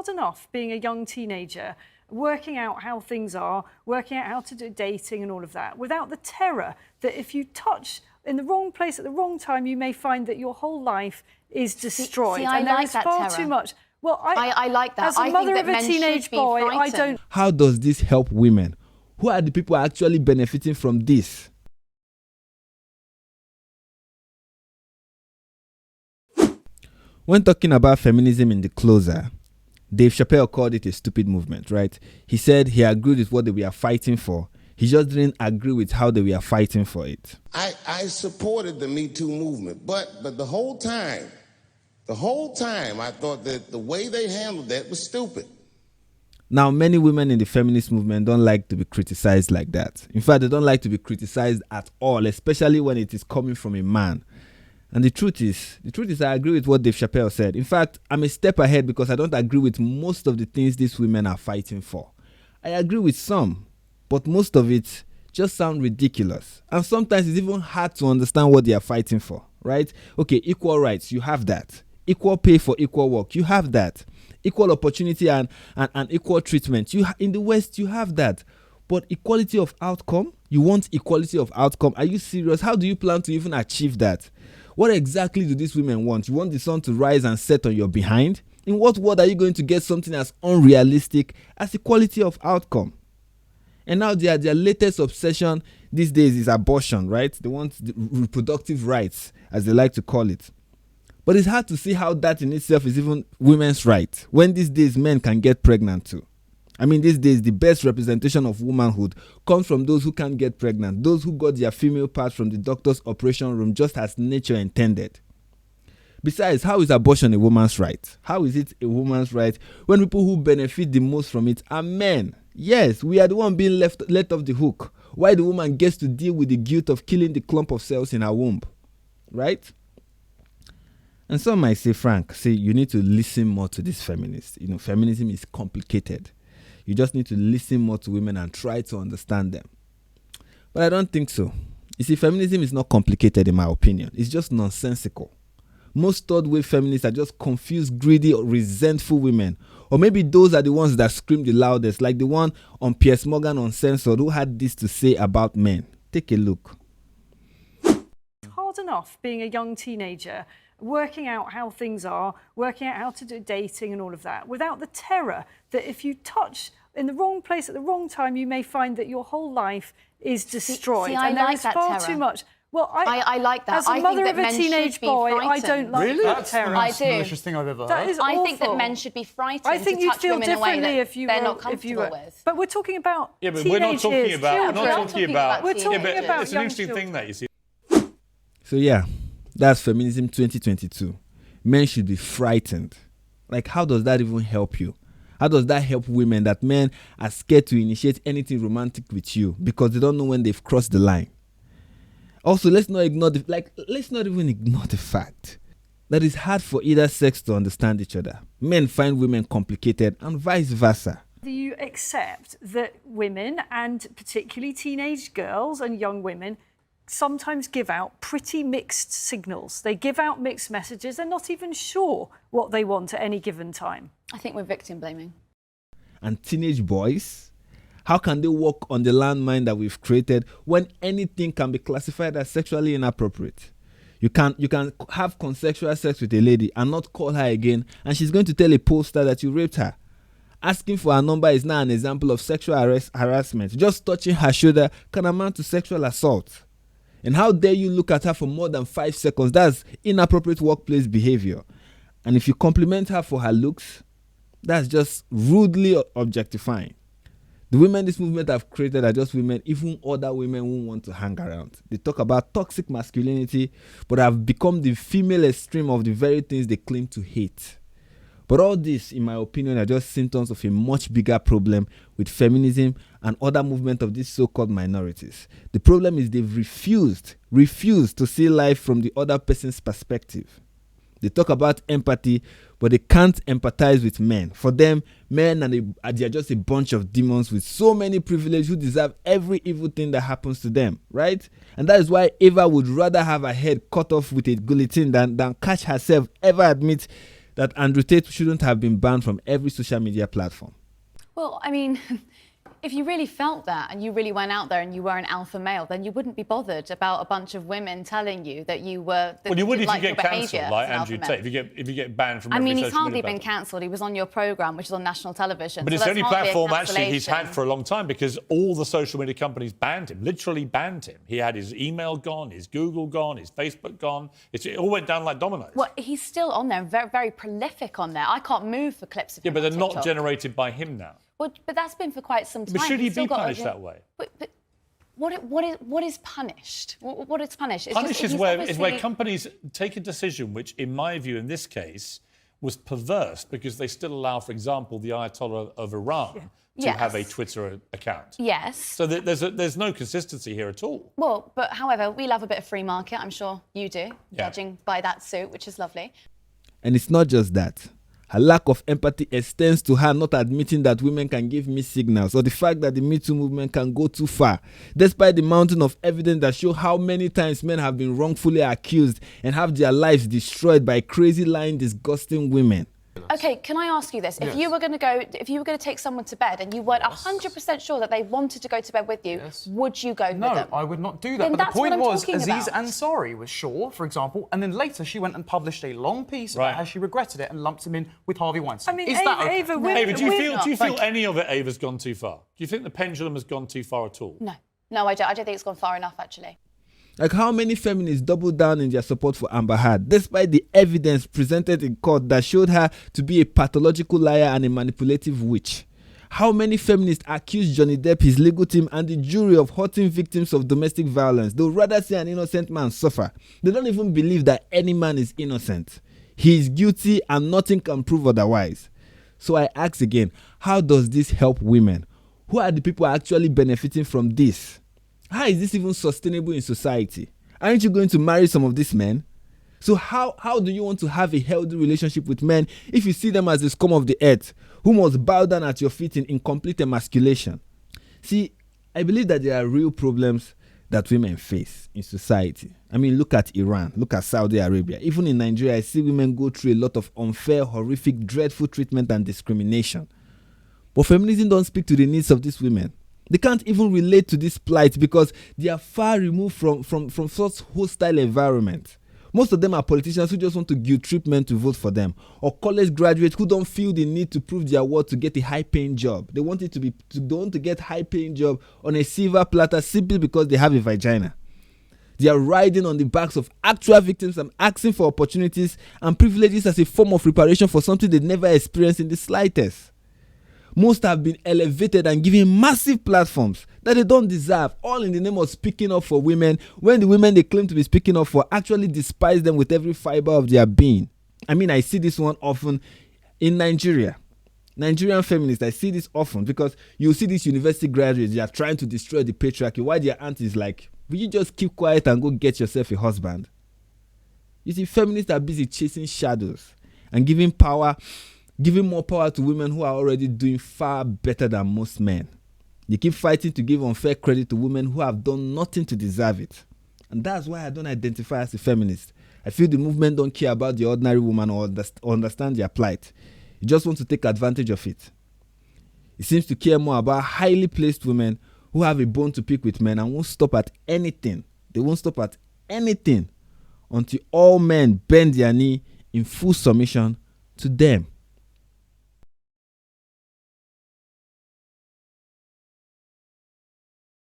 hard enough being a young teenager, working out how things are, working out how to do dating and all of that, without the terror that if you touch in the wrong place at the wrong time, you may find that your whole life is destroyed. See, I and there like is that far terror. too much. Well, I like that. As a mother of a teenage boy, I don't. How does this help women? Who are the people actually benefiting from this? When talking about feminism in The Closer, Dave Chappelle called it a stupid movement, right? He said he agreed with what they were fighting for. He just didn't agree with how they were fighting for it. I supported the metoo movement, but the whole time, I thought that the way they handled that was stupid. Now, many women in the feminist movement don't like to be criticized like that. In fact, they don't like to be criticized at all, especially when it is coming from a man. And the truth is, I agree with what Dave Chappelle said. In fact, I'm a step ahead because I don't agree with most of the things these women are fighting for. I agree with some, but most of it just sound ridiculous. And sometimes it's even hard to understand what they are fighting for, right? Okay, equal rights, you have that. Equal pay for equal work, you have that. Equal opportunity and equal treatment, in the West, you have that. But equality of outcome, you want equality of outcome? Are you serious? How do you plan to even achieve that? What exactly do these women want? You want the sun to rise and set on your behind? In what world are you going to get something as unrealistic as equality of outcome? And now their latest obsession these days is abortion, right? They want the reproductive rights, as they like to call it. But it's hard to see how that in itself is even women's right, when these days men can get pregnant too. I mean, these days, the best representation of womanhood comes from those who can't get pregnant, those who got their female parts from the doctor's operation room just as nature intended. Besides, how is abortion a woman's right? How is it a woman's right when people who benefit the most from it are men? Yes, we are the one being let off the hook, while the woman gets to deal with the guilt of killing the clump of cells in her womb, right? And some might say, Frank, you need to listen more to these feminists. Feminism is complicated. You just need to listen more to women and try to understand them. But I don't think so. You see, feminism is not complicated in my opinion. It's just nonsensical. Most third-wave feminists are just confused, greedy, or resentful women. Or maybe those are the ones that scream the loudest, like the one on Piers Morgan Uncensored who had this to say about men. Take a look. It's hard enough being a young teenager, working out how things are, working out how to do dating and all of that, without the terror that if you touch in the wrong place at the wrong time, you may find that your whole life is destroyed. See, I and there like is that far terror. too much. Well, I like that. As a mother of a teenage boy, I don't like Really? that That's terror. the most I do. malicious thing I've ever heard. That is I awful. think that men should be frightened I think to you'd touch feel women in a way differently that if you they're were, not if comfortable you were. with. But we're talking about Yeah, but we're not talking teenagers, about. We're children. not talking about. We're talking yeah, but about it's an young interesting children. thing that you see. So yeah, that's feminism 2022. Men should be frightened. Like, how does that even help you? How does that help women that men are scared to initiate anything romantic with you because they don't know when they've crossed the line? Also, let's not even ignore the fact that it's hard for either sex to understand each other. Men find women complicated and vice versa. Do you accept that women, and particularly teenage girls and young women, sometimes give out pretty mixed signals? They give out mixed messages. They're not even sure what they want at any given time. I think we're victim blaming. And teenage boys, how can they walk on the landmine that we've created when anything can be classified as sexually inappropriate? You can have consensual sex with a lady and not call her again, and she's going to tell a pollster that you raped her. Asking for her number is now an example of sexual harassment. Just touching her shoulder can amount to sexual assault. And how dare you look at her for more than 5 seconds? That's inappropriate workplace behavior. And if you compliment her for her looks, that's just rudely objectifying. The women this movement have created are just women even other women won't want to hang around. They talk about toxic masculinity, but have become the female extreme of the very things they claim to hate. But all this, in my opinion, are just symptoms of a much bigger problem with feminism and other movements of these so-called minorities. The problem is they've refused to see life from the other person's perspective. They talk about empathy, but they can't empathize with men. For them, men they're just a bunch of demons with so many privileges who deserve every evil thing that happens to them, right? And that is why Ava would rather have her head cut off with a guillotine than catch herself ever admit that Andrew Tate shouldn't have been banned from every social media platform? Well, I mean, if you really felt that and you really went out there and you were an alpha male, then you wouldn't be bothered about a bunch of women telling you that you were. That Well, you would didn't if you like get your cancelled, behaviour like as an Andrew alpha Tate. male. If you get banned from I mean, every he's social hardly media been platform. cancelled. He was on your programme, which is on national television. But so it's the that's only hardly a platform actually he's had cancellation. for a long time because all the social media companies banned him, literally banned him. He had his email gone, his Google gone, his Facebook gone. It all went down like dominoes. Well, he's still on there, very, very prolific on there. I can't move for clips of Yeah, him but on they're not TikTok. generated by him now. Well, but that's been for quite some time. But should he He's still be got punished that way? But what is punished? What is punished? It's Punish just, is he's where obviously- companies take a decision which, in my view, in this case, was perverse because they still allow, for example, the Ayatollah of Iran to Yes. have a Twitter account. Yes. So there's no consistency here at all. Well, but however, we love a bit of free market. I'm sure you do, judging by that suit, which is lovely. And it's not just that. Her lack of empathy extends to her not admitting that women can give mixed signals, or the fact that the Me Too movement can go too far, despite the mountain of evidence that show how many times men have been wrongfully accused and have their lives destroyed by crazy, lying, disgusting women. Okay, can I ask you this? If you were going to take someone to bed and you weren't 100% sure that they wanted to go to bed with you, would you go with them? No, I would not do that. Then But the that's what point I'm was, talking Aziz about. Ansari was sure, for example, and then later she went and published a long piece about how she regretted it and lumped him in with Harvey Weinstein. I mean, is that okay? Ava, Ava, do you we're- feel any of it, Ava's gone too far? Do you think the pendulum has gone too far at all? No, I don't think it's gone far enough, actually. Like, how many feminists doubled down in their support for Amber Heard, despite the evidence presented in court that showed her to be a pathological liar and a manipulative witch? How many feminists accused Johnny Depp, his legal team, and the jury of hurting victims of domestic violence? They would rather see an innocent man suffer. They don't even believe that any man is innocent. He is guilty and nothing can prove otherwise. So I ask again, how does this help women? Who are the people actually benefiting from this? How is this even sustainable in society? Aren't you going to marry some of these men? So how do you want to have a healthy relationship with men if you see them as the scum of the earth, who must bow down at your feet in incomplete emasculation? See, I believe that there are real problems that women face in society. I mean, look at Iran, look at Saudi Arabia. Even in Nigeria, I see women go through a lot of unfair, horrific, dreadful treatment and discrimination. But feminism don't speak to the needs of these women. They can't even relate to this plight because they are far removed from such hostile environment. Most of them are politicians who just want to guilt trip men to vote for them, or college graduates who don't feel the need to prove their worth to get a high-paying job. They want to get high-paying job on a silver platter simply because they have a vagina. They are riding on the backs of actual victims and asking for opportunities and privileges as a form of reparation for something they never experienced in the slightest. Most have been elevated and given massive platforms that they don't deserve, all in the name of speaking up for women, when the women they claim to be speaking up for actually despise them with every fiber of their being. I mean, I see this one often in Nigeria. Nigerian feminists, I see this often because you see these university graduates, they are trying to destroy the patriarchy, while their aunt is like, will you just keep quiet and go get yourself a husband? You see, feminists are busy chasing shadows and giving more power to women who are already doing far better than most men. They keep fighting to give unfair credit to women who have done nothing to deserve it. And that's why I don't identify as a feminist. I feel the movement don't care about the ordinary woman or understand their plight. You just want to take advantage of it. It seems to care more about highly placed women who have a bone to pick with men and won't stop at anything. They won't stop at anything until all men bend their knee in full submission to them.